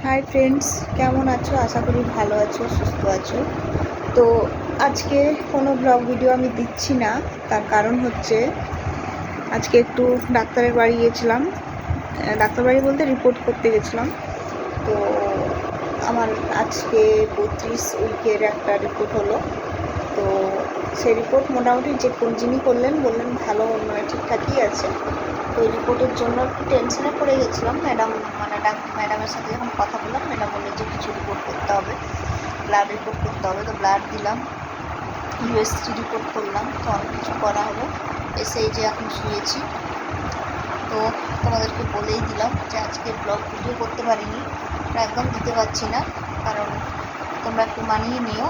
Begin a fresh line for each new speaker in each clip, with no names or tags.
Hi friends, কেমন আছো? আশা করি ভালো আছো, সুস্থ আছো। তো আজকে কোনো ব্লগ ভিডিও আমি দিচ্ছি না, তার কারণ হচ্ছে আজকে একটু ডাক্তারের বাড়ি গিয়েছিলাম। ডাক্তার বাড়ি বলতে রিপোর্ট করতে গেছিলাম। তো আমার আজকে 32 উইকের একটা রিপোর্ট হলো। তো সেই রিপোর্ট মোটামুটি যিনি করলেন বললেন ভালো, মানে ঠিকঠাকই আছে। তো এই রিপোর্টের জন্য একটু টেনশনে পড়ে গেছিলাম। ম্যাডামের সাথে যখন কথা বললাম, ম্যাডাম বললো যে কিছু রিপোর্ট করতে হবে, ব্লাড রিপোর্ট করতে হবে। তো ব্লাড দিলাম, ইউএসজি রিপোর্ট করলাম, তো অনেক কিছু করা হলো। এসেই যে এখন শুয়েছি। তো তোমাদেরকে বলেই দিলাম যে আজকে ব্লগ ভিডিও করতে পারিনি, একদম দিতে পারছি না, কারণ তোমরা একটু মানিয়ে নিও।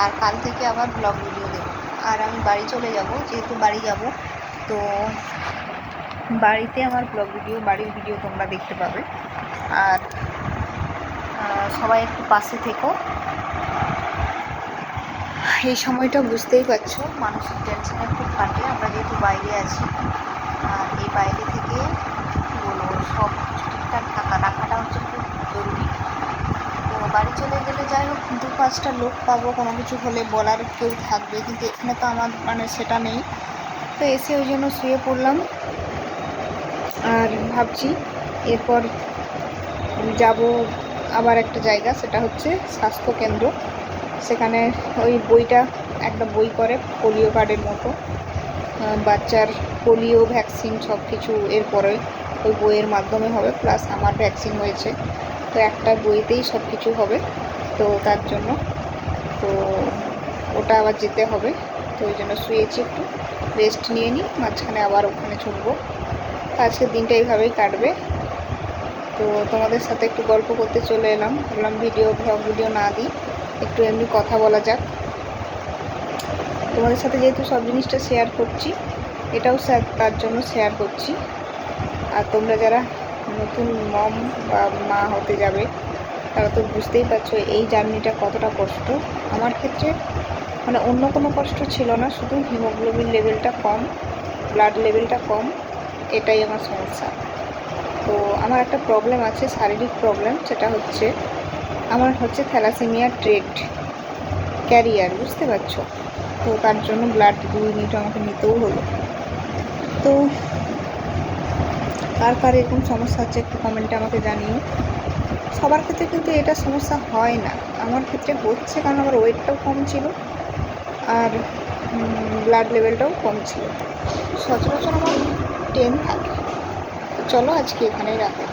আর কাল থেকে আবার ব্লগ ভিডিও দেবো। আর আমি বাড়ি চলে যাব, যেহেতু বাড়ি যাব, তো বাড়িতে আমার ব্লগ ভিডিও, বাড়ির ভিডিও তোমরা দেখতে পাবে। আর সবাই একটু পাশে থেকো। এই সময়টা বুঝতেই পারছো, মানসিক টেনশনে খুব কাটে আমরা যেহেতু বাইরে আছি। আর এই বাইরে থেকে কী বলবো, সব কিছু ঠিকঠাক রাখাটা হচ্ছে খুব জরুরি। তো বাড়ি চলে গেলে যাই হোক 2-5টা লোক পাবো, কোনো কিছু হলে বলার কেউ থাকবে, কিন্তু এখানে তো আমার সেটা নেই। তো এসে ওই জন্য শুয়ে পড়লাম। আর ভাবছি এরপর যাব আবার একটা জায়গা, সেটা হচ্ছে স্বাস্থ্যকেন্দ্র। সেখানে ওই একটা বই করে পোলিও কার্ডের মতো, বাচ্চার পোলিও ভ্যাকসিন সব কিছু এরপরে ওই বইয়ের মাধ্যমে হবে, প্লাস আমার ভ্যাকসিন হয়েছে, তো একটা বইতেই সব কিছু হবে। তো তার জন্য তো ওটা আবার যেতে হবে। তো ওই জন্য শুয়েছি, একটু রেস্ট নিয়ে নিই, মাঝখানে আবার ওখানে ছুটবো। আজকের দিনটা এইভাবেই কাটবে। তো তোমাদের সাথে একটু গল্প করতে চলে এলাম, ভাবলাম ব্লগ ভিডিও না দিই, একটু এমনি কথা বলা যাক। তোমাদের সাথে যেহেতু সব জিনিসটা শেয়ার করছি, এটাও তার জন্য শেয়ার করছি। আর তোমরা যারা নতুন মম বা মা হতে যাবে, তারা তো বুঝতেই পারছো এই জার্নিটা কতটা কষ্ট। আমার ক্ষেত্রে অন্য কোনো কষ্ট ছিল না, শুধু হিমোগ্লোবিন লেভেলটা কম, ব্লাড লেভেলটা কম, এটাই আমার সমস্যা। তো আমার একটা প্রবলেম আছে, শারীরিক প্রবলেম, সেটা হচ্ছে আমার থ্যালাসেমিয়া ট্রেড ক্যারিয়ার, বুঝতে পারছো? তো তার জন্য ব্লাড 2 ইউনিট আমাকে নিতেও হলো। তো কার এরকম সমস্যা হচ্ছে একটু কমেন্টে আমাকে জানিও। সবার ক্ষেত্রে কিন্তু এটা সমস্যা হয় না, আমার ক্ষেত্রে হচ্ছে, কারণ আমার ওয়েটটাও কম ছিল আর ব্লাড লেভেলটাও কম ছিল। সচরাচর আমার 10 থাকে। চলো আজকে এখানেই রাখো।